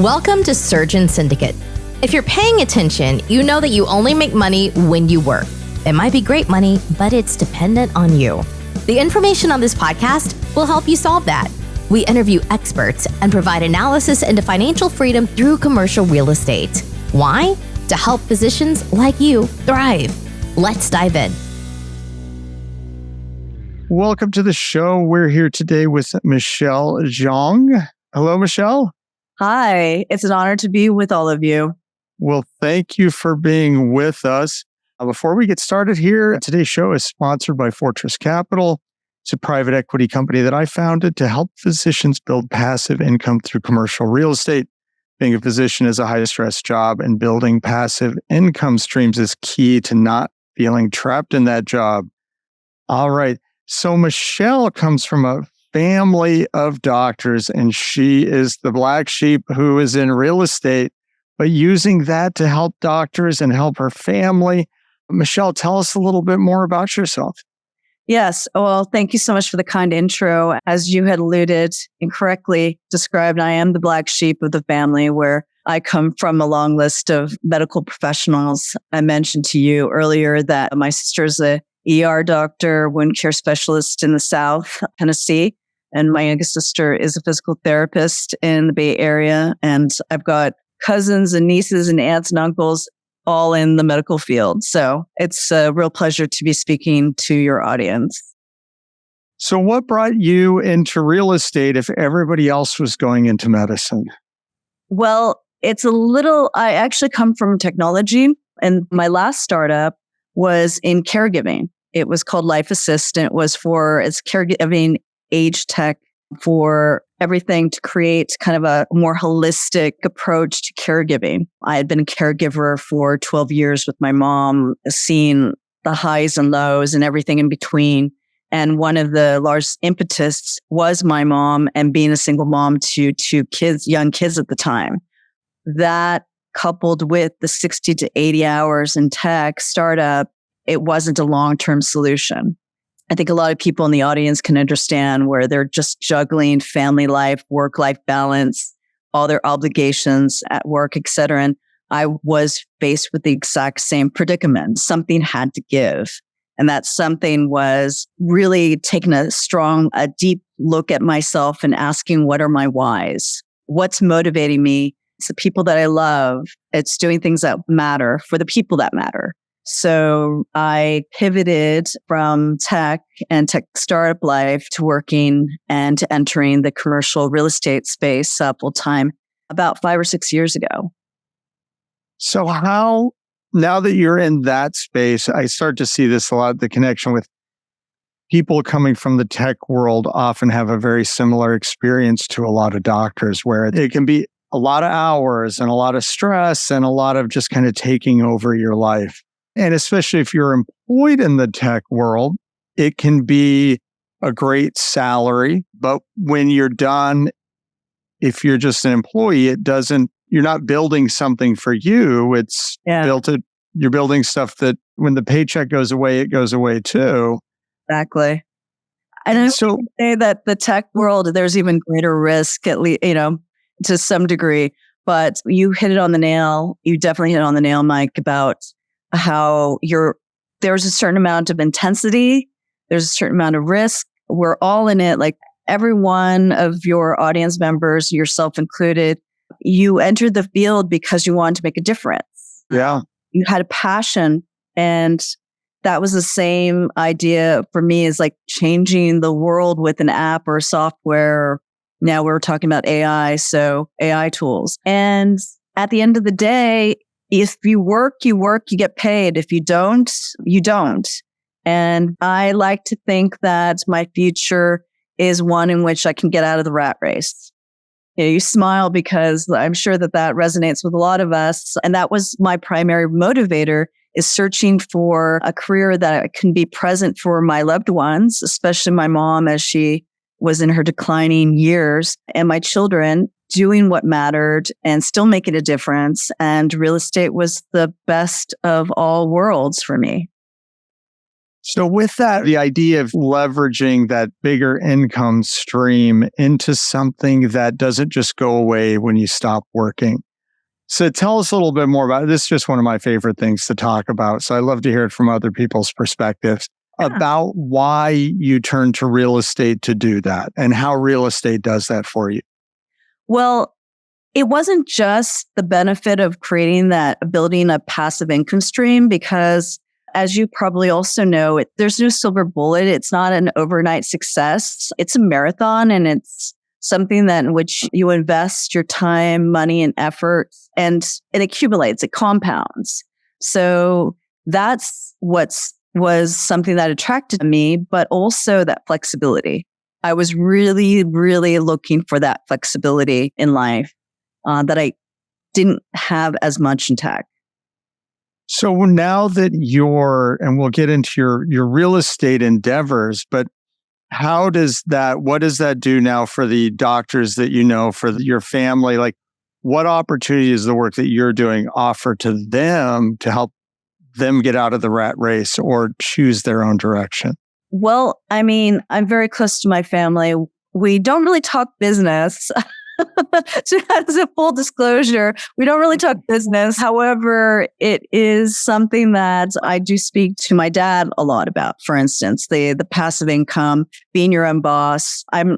Welcome to Surgeon Syndicate. If you're paying attention, you know that you only make money when you work. It might be great money, but it's dependent on you. The information on this podcast will help you solve that. We interview experts and provide analysis into financial freedom through commercial real estate. Why? To help physicians like you thrive. Let's dive in. Welcome to the show. We're here today with Michelle Jeong. Hello, Michelle. Hi, it's an honor to be with all of you. Well, thank you for being with us. Before we get started here, today's show is sponsored by Fortress Capital. It's a private equity company that I founded to help physicians build passive income through commercial real estate. Being a physician is a high-stress job, and building passive income streams is key to not feeling trapped in that job. All right. So Michelle comes from a family of doctors, and she is the black sheep who is in real estate, but using that to help doctors and help her family. Michelle, tell us a little bit more about yourself. Yes. Well, thank you so much for the kind intro. As you had alluded and correctly described, I am the black sheep of the family, where I come from a long list of medical professionals. I mentioned to you earlier that my sister's a ER doctor, wound care specialist in the South Tennessee. And my youngest sister is a physical therapist in the Bay Area. And I've got cousins and nieces and aunts and uncles all in the medical field. So it's a real pleasure to be speaking to your audience. So what brought you into real estate if everybody else was going into medicine? Well, I actually come from technology, and my last startup was in caregiving. It was called Life Assistant. It's caregiving age tech for everything to create kind of a more holistic approach to caregiving. I had been a caregiver for 12 years with my mom, seeing the highs and lows and everything in between. And one of the largest impetus was my mom and being a single mom to two kids, young kids at the time. That coupled with the 60 to 80 hours in tech startup, it wasn't a long-term solution. I think a lot of people in the audience can understand where they're just juggling family life, work-life balance, all their obligations at work, et cetera. And I was faced with the exact same predicament. Something had to give. And that something was really taking a deep look at myself and asking, what are my whys? What's motivating me? It's the people that I love. It's doing things that matter for the people that matter. So I pivoted from tech and tech startup life to working and to entering the commercial real estate space full time about 5 or 6 years ago. So now that you're in that space, I start to see this a lot, the connection with people coming from the tech world often have a very similar experience to a lot of doctors, where it can be a lot of hours and a lot of stress and a lot of just kind of taking over your life. And especially if you're employed in the tech world, it can be a great salary. But when you're done, if you're just an employee, you're not building something for you. You're building stuff that when the paycheck goes away, it goes away too. Exactly. And I would say that the tech world, there's even greater risk, at least, to some degree. But you hit it on the nail. You definitely hit it on the nail, Mike, about how there's a certain amount of intensity, there's a certain amount of risk. We're all in it. Like every one of your audience members, yourself included, you entered the field because you wanted to make a difference. Yeah. You had a passion, and that was the same idea for me, is like changing the world with an app or software. Now we're talking about AI, so AI tools. And at the end of the day, if you work, you get paid. If you don't, you don't. And I like to think that my future is one in which I can get out of the rat race. You smile because I'm sure that resonates with a lot of us. And that was my primary motivator, is searching for a career that I can be present for my loved ones, especially my mom as she was in her declining years, and my children, doing what mattered and still making a difference. And real estate was the best of all worlds for me. So with that, the idea of leveraging that bigger income stream into something that doesn't just go away when you stop working. So tell us a little bit more about it. This is just one of my favorite things to talk about. So I love to hear it from other people's perspectives about why you turn to real estate to do that and how real estate does that for you. Well, it wasn't just the benefit of building a passive income stream, because as you probably also know, there's no silver bullet. It's not an overnight success. It's a marathon, and it's something that in which you invest your time, money, and effort, and it accumulates, it compounds. So that's was something that attracted me, but also that flexibility. I was really, really looking for that flexibility in life that I didn't have as much in tech. So now that and we'll get into your real estate endeavors, but what does that do now for the doctors that you know, for your family? Like, what opportunity does the work that you're doing offer to them to help them get out of the rat race or choose their own direction? Well, I mean, I'm very close to my family. We don't really talk business. So as a full disclosure, we don't really talk business. However, it is something that I do speak to my dad a lot about. For instance, the passive income, being your own boss. I'm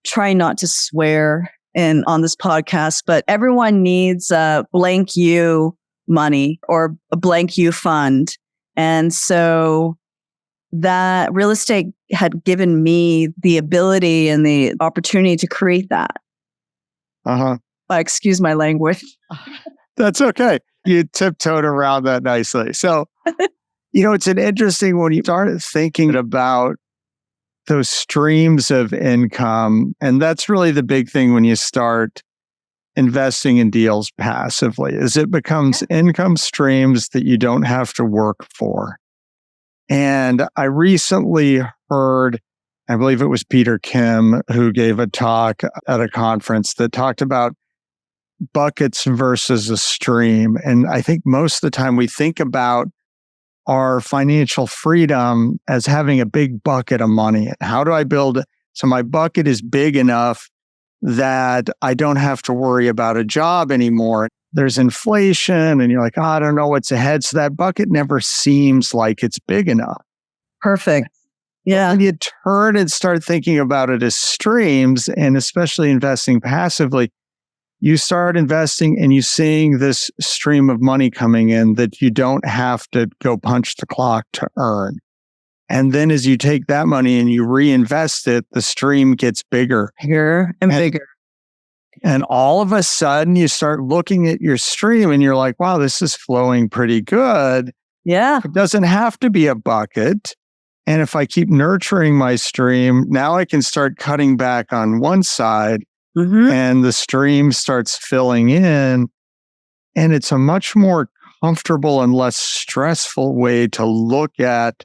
trying not to swear on this podcast, but everyone needs a blank you money or a blank you fund. And so that real estate had given me the ability and the opportunity to create that. Excuse my language. That's okay. You tiptoed around that nicely. So, it's an interesting when you start thinking about those streams of income. And that's really the big thing when you start investing in deals passively, is it becomes income streams that you don't have to work for. And I recently heard, I believe it was Peter Kim, who gave a talk at a conference that talked about buckets versus a stream. And I think most of the time we think about our financial freedom as having a big bucket of money. And how do I build it? So my bucket is big enough that I don't have to worry about a job anymore. There's inflation and you're like, I don't know what's ahead. So that bucket never seems like it's big enough. Perfect. Yeah. When you turn and start thinking about it as streams, and especially investing passively, you start investing and you seeing this stream of money coming in that you don't have to go punch the clock to earn. And then as you take that money and you reinvest it, the stream gets bigger. Bigger and bigger. And all of a sudden you start looking at your stream and you're like, wow, this is flowing pretty good. Yeah. It doesn't have to be a bucket. And if I keep nurturing my stream, now I can start cutting back on one side and the stream starts filling in. And it's a much more comfortable and less stressful way to look at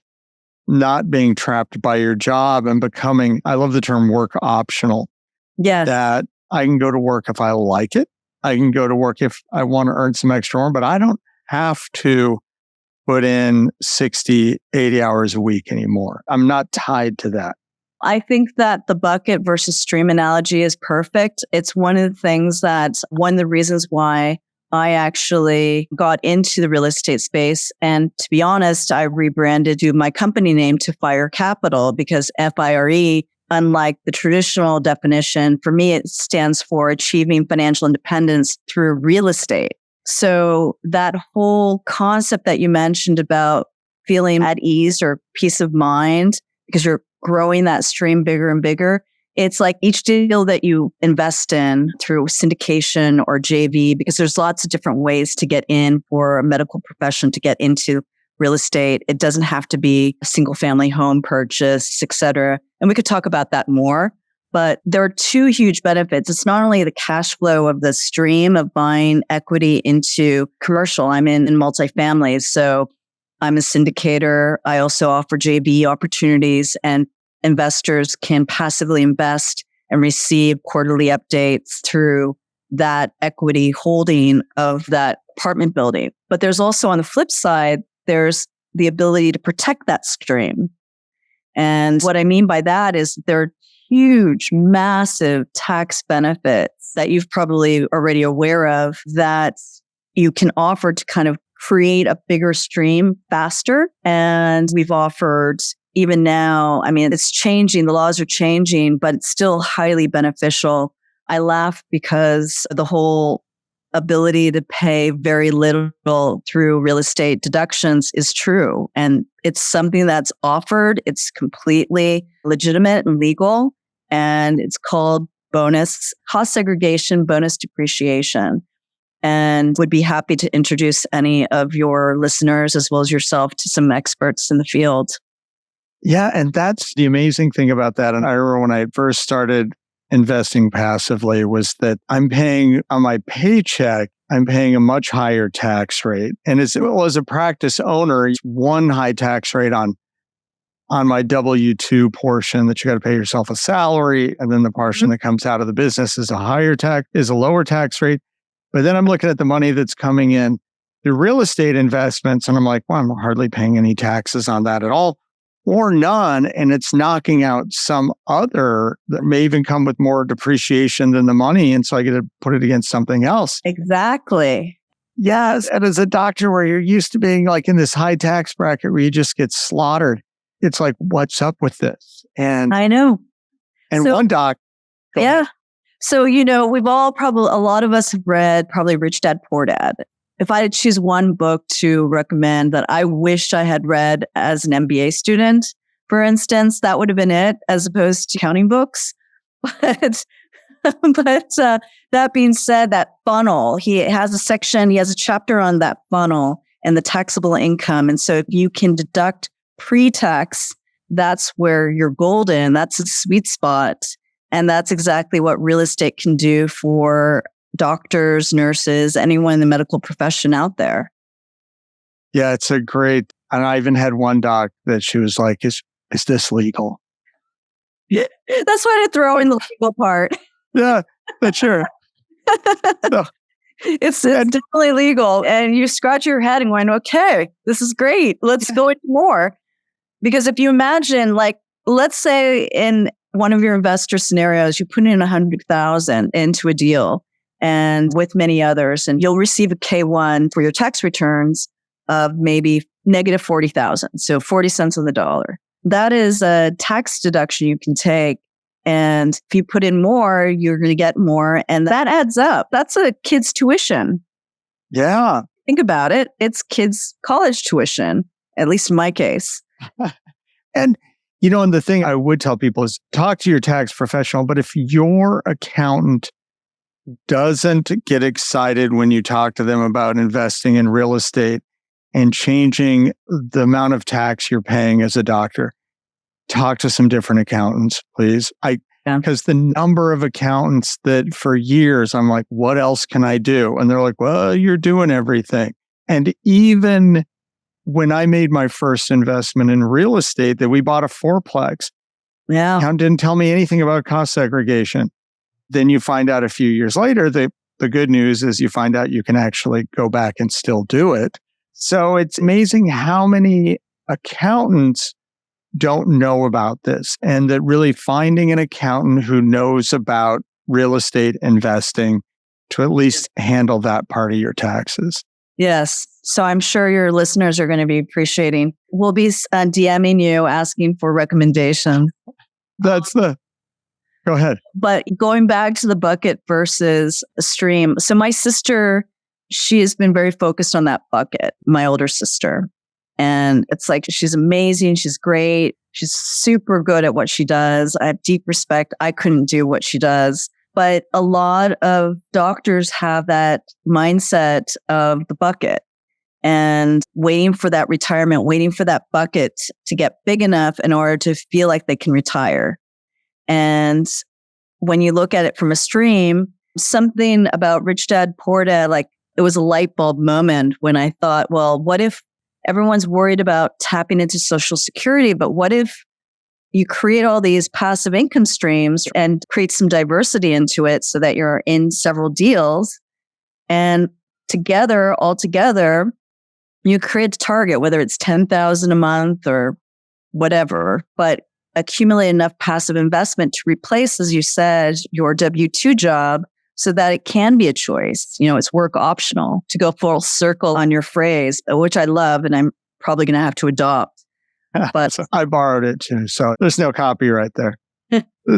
not being trapped by your job and becoming, I love the term work optional. Yes. That I can go to work if I like it. I can go to work if I want to earn some extra more, but I don't have to put in 60, 80 hours a week anymore. I'm not tied to that. I think that the bucket versus stream analogy is perfect. It's one of the reasons why I actually got into the real estate space. And to be honest, I rebranded my company name to Fire Capital because FIRE, unlike the traditional definition, for me, it stands for achieving financial independence through real estate. So that whole concept that you mentioned about feeling at ease or peace of mind because you're growing that stream bigger and bigger, it's like each deal that you invest in through syndication or JV, because there's lots of different ways to get in for a medical profession to get into real estate. It doesn't have to be a single family home purchase, et cetera. And we could talk about that more. But there are two huge benefits. It's not only the cash flow of the stream of buying equity into commercial. I'm in multifamily, so I'm a syndicator. I also offer JV opportunities, and investors can passively invest and receive quarterly updates through that equity holding of that apartment building. But there's also on the flip side, there's the ability to protect that stream. And what I mean by that is there are huge, massive tax benefits that you've probably already aware of that you can offer to kind of create a bigger stream faster. And we've offered, even now, I mean, it's changing, the laws are changing, but it's still highly beneficial. I laugh because the whole ability to pay very little through real estate deductions is true. And it's something that's offered. It's completely legitimate and legal. And it's called bonus cost segregation, bonus depreciation. And would be happy to introduce any of your listeners as well as yourself to some experts in the field. Yeah. And that's the amazing thing about that. And I remember when I first started investing passively was that I'm paying on my paycheck, I'm paying a much higher tax rate. And as well as a practice owner, it's one high tax rate on my W-2 portion that you got to pay yourself a salary. And then the portion that comes out of the business is a lower tax rate. But then I'm looking at the money that's coming in through real estate investments. And I'm like, well, I'm hardly paying any taxes on that at all or none. And it's knocking out some other that may even come with more depreciation than the money. And so I get to put it against something else. Exactly. Yes. And as a doctor where you're used to being like in this high tax bracket where you just get slaughtered, it's like, what's up with this? And I know. And so, one doc. Yeah. So, we've all a lot of us have read probably Rich Dad, Poor Dad. If I had to choose one book to recommend that I wished I had read as an MBA student, for instance, that would have been it, as opposed to accounting books. But that being said, that funnel, he has a chapter on that funnel and the taxable income. And so if you can deduct pre-tax, that's where you're golden. That's a sweet spot. And that's exactly what real estate can do for doctors, nurses, anyone in the medical profession out there. Yeah, it's a great, and I even had one doc that she was like, is this legal? Yeah. That's why I throw in the legal part. Yeah, that's sure. No. It's definitely legal. And you scratch your head and going, okay, this is great. Let's go into more. Because if you imagine, like, let's say in one of your investor scenarios, you put in $100,000 into a deal and with many others, and you'll receive a K1 for your tax returns of maybe negative 40,000. So 40 cents on the dollar. That is a tax deduction you can take. And if you put in more, you're going to get more. And that adds up. That's a kid's tuition. Yeah. Think about it. It's kids' college tuition, at least in my case. And and the thing I would tell people is talk to your tax professional, but if your accountant doesn't get excited when you talk to them about investing in real estate and changing the amount of tax you're paying as a doctor, talk to some different accountants, please. Because the number of accountants that for years, I'm like, what else can I do? And they're like, well, you're doing everything. And even when I made my first investment in real estate, that we bought a fourplex, accountant didn't tell me anything about cost segregation. Then you find out a few years later, the good news is you find out you can actually go back and still do it. So it's amazing how many accountants don't know about this, and that really finding an accountant who knows about real estate investing to at least handle that part of your taxes. Yes. So I'm sure your listeners are going to be appreciating. We'll be DMing you asking for recommendations. Go ahead. But going back to the bucket versus a stream. So my sister, she has been very focused on that bucket, my older sister. And it's like, she's amazing. She's great. She's super good at what she does. I have deep respect. I couldn't do what she does. But a lot of doctors have that mindset of the bucket and waiting for that retirement, waiting for that bucket to get big enough in order to feel like they can retire. And when you look at it from a stream, something about Rich Dad, Poor Dad, like it was a light bulb moment when I thought, well, what if everyone's worried about tapping into Social Security, but what if you create all these passive income streams and create some diversity into it so that you're in several deals, and all together, You create a target, whether it's 10,000 a month or whatever, but accumulate enough passive investment to replace, as you said, your W-2 job so that it can be a choice. It's work optional, to go full circle on your phrase, which I love and I'm probably going to have to adopt. But So I borrowed it too, so there's no copyright there.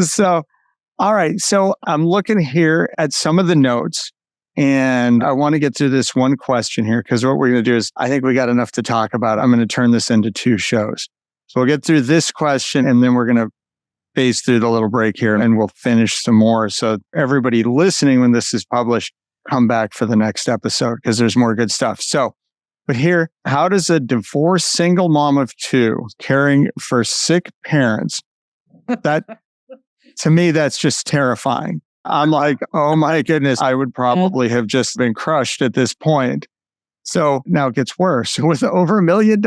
So, all right. So I'm looking here at some of the notes and I want to get through this one question here because what we're going to do is I think we got enough to talk about. I'm going to turn this into 2 shows. So we'll get through this question and then we're going to phase through the little break here and we'll finish some more. So everybody listening when this is published, come back for the next episode because there's more good stuff. So, but here, how does a divorced single mom of 2 caring for sick parents, that to me, that's just terrifying. I'm like, oh my goodness, I would probably have just been crushed at this point. So now it gets worse. With over $1 million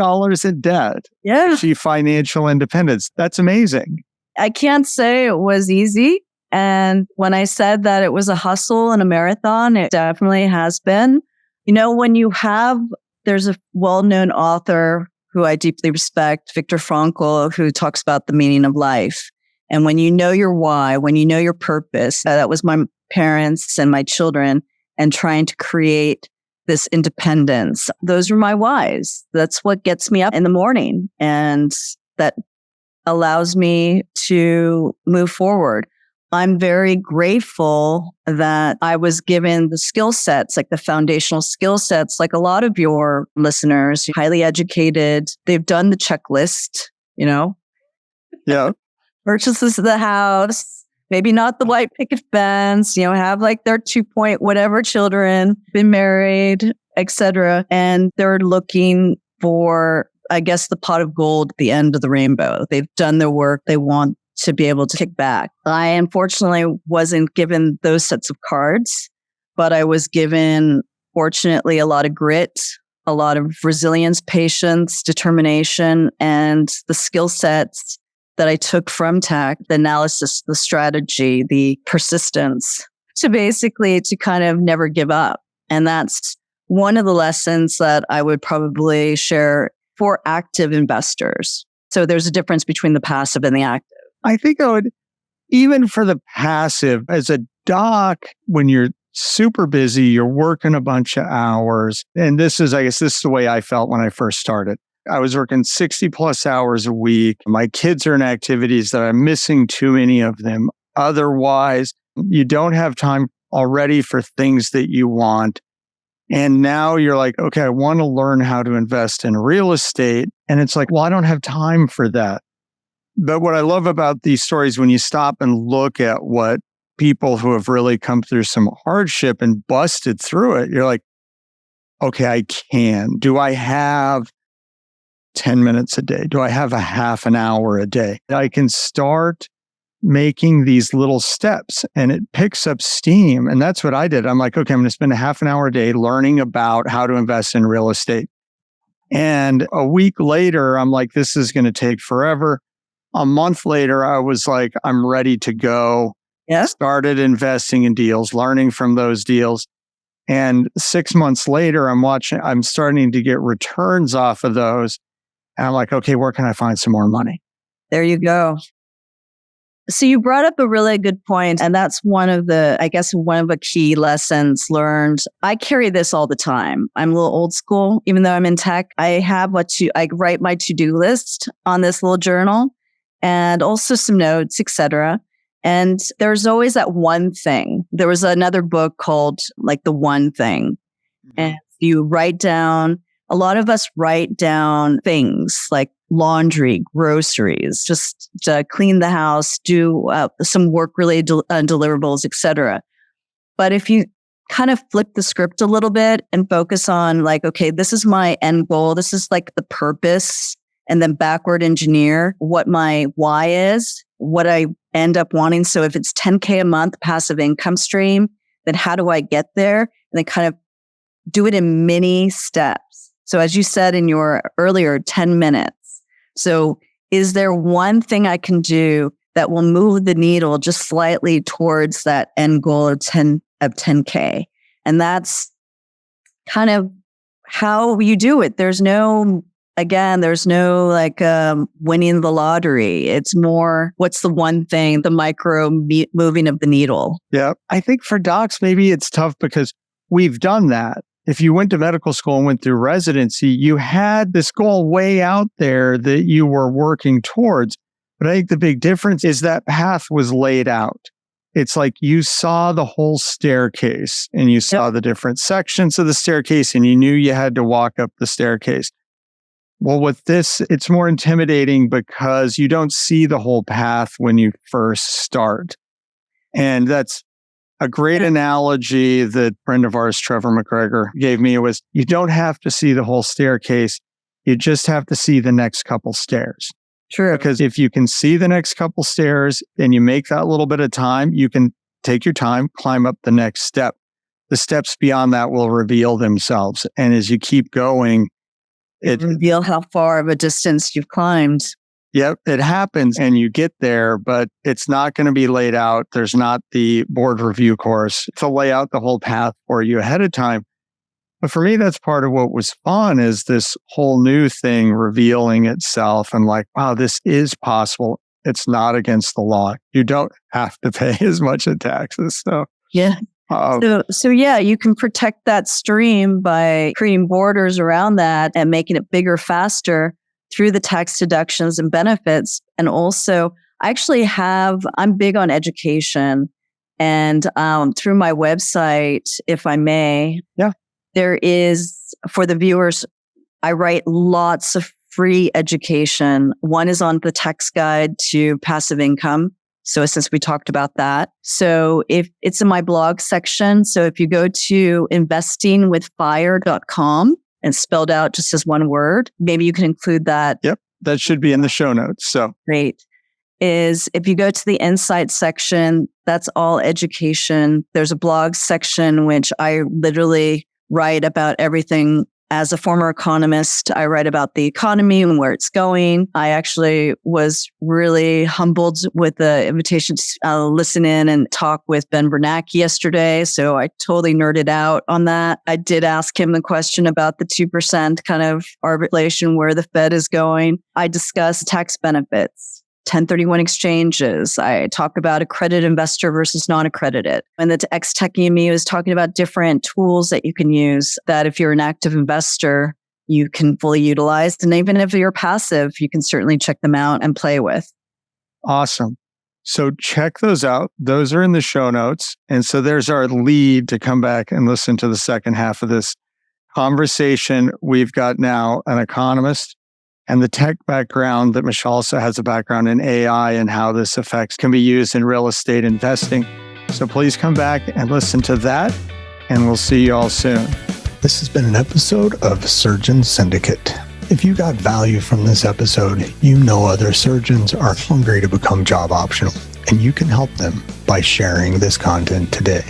in debt, she financial independence. That's amazing. I can't say it was easy. And when I said that it was a hustle and a marathon, it definitely has been. There's a well-known author who I deeply respect, Viktor Frankl, who talks about the meaning of life. And when you know your why, when you know your purpose, that was my parents and my children, and trying to create this independence. Those are my whys. That's what gets me up in the morning. And that allows me to move forward. I'm very grateful that I was given the skill sets, like the foundational skill sets, like a lot of your listeners, highly educated. They've done the checklist, Yeah. Purchases of the house, maybe not the white picket fence, have like their 2 whatever children, been married, etc. And they're looking for, I guess, the pot of gold at the end of the rainbow. They've done their work. They want to be able to kick back. I unfortunately wasn't given those sets of cards, but I was given, fortunately, a lot of grit, a lot of resilience, patience, determination, and the skill sets that I took from tech, the analysis, the strategy, the persistence, to kind of never give up. And that's one of the lessons that I would probably share for active investors. So there's a difference between the passive and the active. I think I would, even for the passive, as a doc, when you're super busy, you're working a bunch of hours. And this is the way I felt when I first started. I was working 60 plus hours a week. My kids are in activities that I'm missing too many of them. Otherwise, you don't have time already for things that you want. And now you're like, okay, I want to learn how to invest in real estate. And it's like, well, I don't have time for that. But what I love about these stories, when you stop and look at what people who have really come through some hardship and busted through it, you're like, okay, I can. Do I have 10 minutes a day? Do I have a half an hour a day? I can start making these little steps and it picks up steam. And that's what I did. I'm like, okay, I'm going to spend a half an hour a day learning about how to invest in real estate. And a week later, I'm like, this is going to take forever. A month later, I was like, I'm ready to go. Yeah. Started investing in deals, learning from those deals. And 6 months later, I'm starting to get returns off of those. And I'm like, okay, where can I find some more money? There you go. So you brought up a really good point, and that's one of the key lessons learned. I carry this all the time. I'm a little old school, even though I'm in tech. I write my to-do list on this little journal and also some notes, etc. And there's always that one thing. There was another book called like The One Thing. Mm-hmm. And you write down, a lot of us write down things like laundry, groceries, just to clean the house, do some work-related deliverables, etc. But if you kind of flip the script a little bit and focus on like, okay, this is my end goal. This is like the purpose, and then backward engineer what my why is, what I end up wanting. So if it's 10K a month passive income stream, then how do I get there? And then kind of do it in mini steps. So as you said in your earlier 10 minutes. So is there one thing I can do that will move the needle just slightly towards that end goal of 10K? And that's kind of how you do it. There's no like winning the lottery. It's more, what's the one thing, the micro moving of the needle. Yeah. I think for docs, maybe it's tough because we've done that. If you went to medical school and went through residency, you had this goal way out there that you were working towards. But I think the big difference is that path was laid out. It's like you saw the whole staircase and you saw the different sections of the staircase and you knew you had to walk up the staircase. Well, with this, it's more intimidating because you don't see the whole path when you first start. And that's a great analogy that a friend of ours, Trevor McGregor, gave me. It was, you don't have to see the whole staircase. You just have to see the next couple stairs. True. Because if you can see the next couple stairs and you make that little bit of time, you can take your time, climb up the next step. The steps beyond that will reveal themselves. And as you keep going, it reveal how far of a distance you've climbed. Yep, it happens and you get there, but it's not going to be laid out. There's not the board review course to lay out the whole path for you ahead of time. But for me, that's part of what was fun, is this whole new thing revealing itself and like, wow, this is possible. It's not against the law. You don't have to pay as much in taxes. So yeah. So you can protect that stream by creating borders around that and making it bigger, faster through the tax deductions and benefits. And also, I'm big on education, and through my website, if I may, there is, for the viewers, I write lots of free education. One is on the tax guide to passive income. So since we talked about that, so if it's in my blog section, so if you go to investingwithfire.com and spelled out just as one word, maybe you can include that. Yep, that should be in the show notes. So great. Is if you go to the insight section, that's all education. There's a blog section, which I literally write about everything. As a former economist, I write about the economy and where it's going. I actually was really humbled with the invitation to listen in and talk with Ben Bernanke yesterday. So I totally nerded out on that. I did ask him the question about the 2% kind of arbitration, where the Fed is going. I discussed tax benefits, 1031 exchanges. I talk about accredited investor versus non-accredited. And the ex-techie in me was talking about different tools that you can use that if you're an active investor, you can fully utilize. And even if you're passive, you can certainly check them out and play with. Awesome. So check those out. Those are in the show notes. And so there's our lead to come back and listen to the second half of this conversation. We've got now an economist and the tech background that Michelle also has a background in AI and how this effects can be used in real estate investing. So please come back and listen to that, and we'll see you all soon. This has been an episode of Surgeon Syndicate. If you got value from this episode, you know other surgeons are hungry to become job optional, and you can help them by sharing this content today.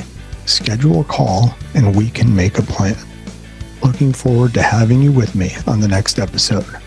Schedule a call and we can make a plan. Looking forward to having you with me on the next episode.